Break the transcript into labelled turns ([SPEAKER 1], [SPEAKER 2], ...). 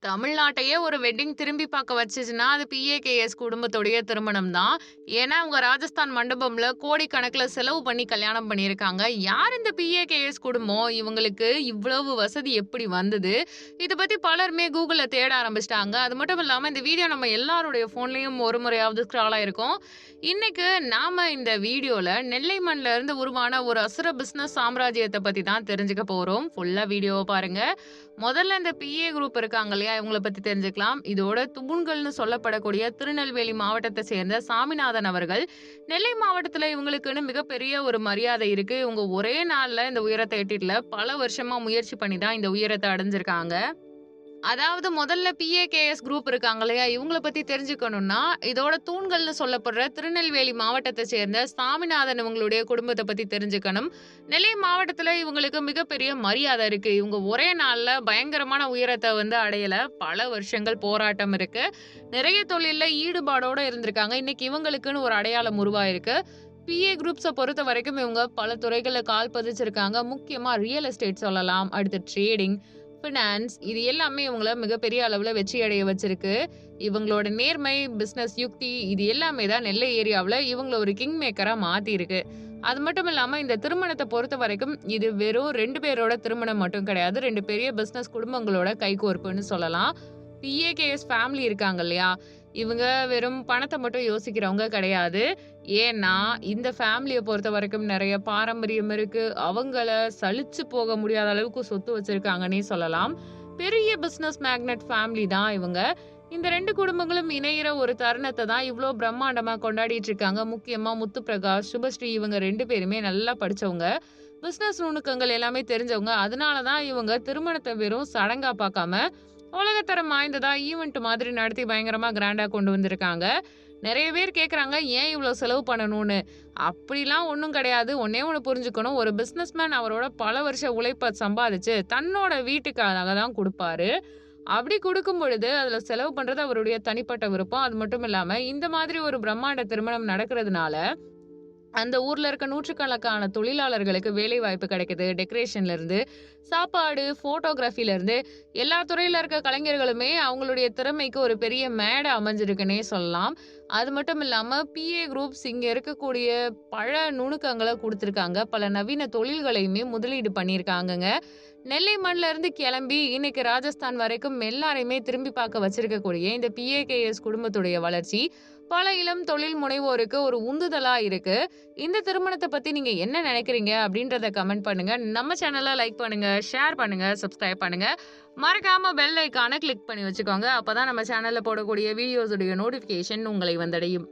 [SPEAKER 1] தமிழ்நாட்டையே ஒரு வெட்டிங் திரும்பி பார்க்க வச்சுச்சுன்னா, அது பிஏகேஎஸ் குடும்பத்துடைய திருமணம் தான். ஏன்னா, அவங்க ராஜஸ்தான் மண்டபம்ல கோடிக்கணக்குல செலவு பண்ணி கல்யாணம் பண்ணியிருக்காங்க. யார் இந்த பிஏகேஎஸ் குடும்பம்? இவங்களுக்கு இவ்வளவு வசதி எப்படி வந்தது? இத பத்தி பலருமே Googleல தேட ஆரம்பிச்சுட்டாங்க. அது மட்டும் இல்லாம இந்த வீடியோ நம்ம எல்லாருடைய ஃபோன்லயும் ஒரு முறையாவது ஸ்க்ரால் ஆயிருக்கும். இன்னைக்கு நாம இந்த வீடியோல நெல்லை மண்ல இருந்து உருவான ஒரு அசுர பிசினஸ் சாம்ராஜ்யத்த பத்தி தான் தெரிஞ்சுக்க போறோம். ஃபுல்லா வீடியோவ பாருங்க. முதல்ல இந்த பிஏ குரூப் இருக்காங்க இல்லையா? இவங்கள பத்தி தெரிஞ்சுக்கலாம். இதோட தூண்கள்னு சொல்லப்படக்கூடிய திருநெல்வேலி மாவட்டத்த சேர்ந்த சாமிநாதன் அவர்கள், நெல்லை மாவட்டத்துல இவங்களுக்குன்னு மிகப்பெரிய ஒரு மரியாதை இருக்கு. இவங்க ஒரே நாள்ல இந்த உயரத்த எட்டிடல. பல வருஷமா முயற்சி பண்ணி தான் இந்த உயரத்த அடைஞ்சிருக்காங்க. அதாவது முதல்ல பிஏகேஎஸ் குரூப் இருக்காங்க இல்லையா? இவங்கள பத்தி தெரிஞ்சுக்கணும்னா, இதோட தூண்கள்னு சொல்லப்படுற திருநெல்வேலி மாவட்டத்த சேர்ந்த சாமிநாதன் இவங்களுடைய குடும்பத்த பத்தி தெரிஞ்சுக்கணும். நெல்லை மாவட்டத்துல இவங்களுக்கு மிகப்பெரிய மரியாதை இருக்கு. இவங்க ஒரே நாள்ல பயங்கரமான உயரத்த அடையல. பல வருஷங்கள் போராட்டம் இருக்கு. நிறைய தொழில்ல ஈடுபாடோட இருந்திருக்காங்க. இன்னைக்கு இவங்களுக்குன்னு ஒரு அடையாளம் உருவாயிருக்கு. பிஏ குரூப்ஸ பொறுத்தவரைக்கும் இவங்க பல துறைகள்ல கால் பதிச்சிருக்காங்க. முக்கியமா ரியல் எஸ்டேட் சொல்லலாம். அடுத்து ட்ரேடிங், ஃபினான்ஸ் இது எல்லாமே இவங்கள மிகப்பெரிய அளவுல வெற்றி அடைய வச்சிருக்கு. இவங்களோட நேர்மை, பிசினஸ் யுக்தி இது எல்லாமே தான் நெல்லை ஏரியாவுல இவங்கள ஒரு கிங் மேக்கரா மாத்தியிருக்கு. அது மட்டும் இல்லாம இந்த திருமணத்த பொறுத்தவரைக்கும் இது வெறும் 2 பேரோட திருமணம் மட்டும் கிடையாது. 2 பெரிய பிசினஸ் குடும்பங்களோட கைகோர்ப்புன்னு சொல்லலாம். பிஏகேஎஸ் ஃபேமிலி இருக்காங்க இல்லையா? இவங்க வெறும் பணத்த மட்டும் யோசிக்கிறவங்க கிடையாது. ஏன்னா, இந்த ஃபேமிலிய பொறுத்தவரைக்கும் நெறைய பாரம்பரியம் இருக்கு. அவங்கள சலிச்சு போக முடியாத அளவுக்கு சொத்து வச்சிருக்காங்கன்னே சொல்லலாம். பெரிய பிசினஸ் மேக்னட் ஃபேமிலி தான் இவங்க. இந்த 2 குடும்பங்களும் இணையிற ஒரு தருணத்த தான் இவ்ளோ பிரம்மாண்டமா கொண்டாடிட்டு இருக்காங்க. முக்கியமா முத்துப்பிரகாஷ், சுபஸ்ரீ இவங்க 2 பேருமே நல்லா படிச்சவங்க. பிசினஸ் நுணுக்கங்கள் எல்லாமே தெரிஞ்சவங்க. அதனால தான் இவங்க திருமணத்த வெறும் சடங்கா பார்க்காம, உலகத்தரம் வாய்ந்ததா ஈவென்ட் மாதிரி நடத்தி பயங்கரமா கிராண்டா கொண்டு வந்திருக்காங்க. நெறைய பேர் கேட்குறாங்க, ஏன் இவ்ளோ செலவு பண்ணணும்னு? அப்படிலாம் ஒண்ணும் கிடையாது. ஒண்ணே ஒண்ணு புரிஞ்சுக்கணும். ஒரு பிசினஸ்மேன் அவரோட பல வருஷ உழைப்ப சம்பாதிச்சு, தன்னோட வீட்டுக்காக தான் குடுப்பாரு. அப்படி குடுக்கும் பொழுது, அதுல செலவு பண்றது அவருடைய தனிப்பட்ட விருப்பம். அது மட்டும் இல்லாம, இந்த மாதிரி ஒரு பிரம்மாண்ட திருமணம் நடக்கிறதுனால, அந்த ஊர்ல இருக்க நூற்றுக்கணக்கான தொழிலாளர்களுக்கு வேலை வாய்ப்பு கிடைக்குது. டெக்கரேஷன்ல இருந்து, சாப்பாடு, ஃபோட்டோகிராஃபில இருந்து எல்லா துறையில இருக்க கலைஞர்களுமே அவங்களுடைய திறமைக்கு ஒரு பெரிய மேடை அமைஞ்சிருக்குன்னே சொல்லலாம். அது மட்டும் இல்லாம பிஏ குரூப்ஸ் இங்க இருக்கக்கூடிய பல நுணுக்கங்கள குடுத்துருக்காங்க. பல நவீன தொழில்களையுமே முதலீடு பண்ணியிருக்காங்கங்க. நெல்லை மண்ல இருந்து கிளம்பி இன்னைக்கு ராஜஸ்தான் வரைக்கும் எல்லாரையுமே திரும்பி பார்க்க வச்சிருக்கக்கூடிய இந்த பிஏகேஎஸ் குடும்பத்துடைய வளர்ச்சி பல இளம் தொழில் முனைவோருக்கு ஒரு உந்துதலா இருக்கு. இந்த திருமணத்த பத்தி நீங்க என்ன நினைக்கிறீங்க அப்படின்றத கமெண்ட் பண்ணுங்க. நம்ம சேனல லைக் பண்ணுங்க, ஷேர் பண்ணுங்க, சப்ஸ்கிரைப் பண்ணுங்க. மறக்காம பெல் ஐகான கிளிக் பண்ணி வச்சுக்கோங்க. அப்பதான் நம்ம சேனல்ல போடக்கூடிய வீடியோஸ் உடைய நோட்டிபிகேஷன் உங்களை வந்தடையும்.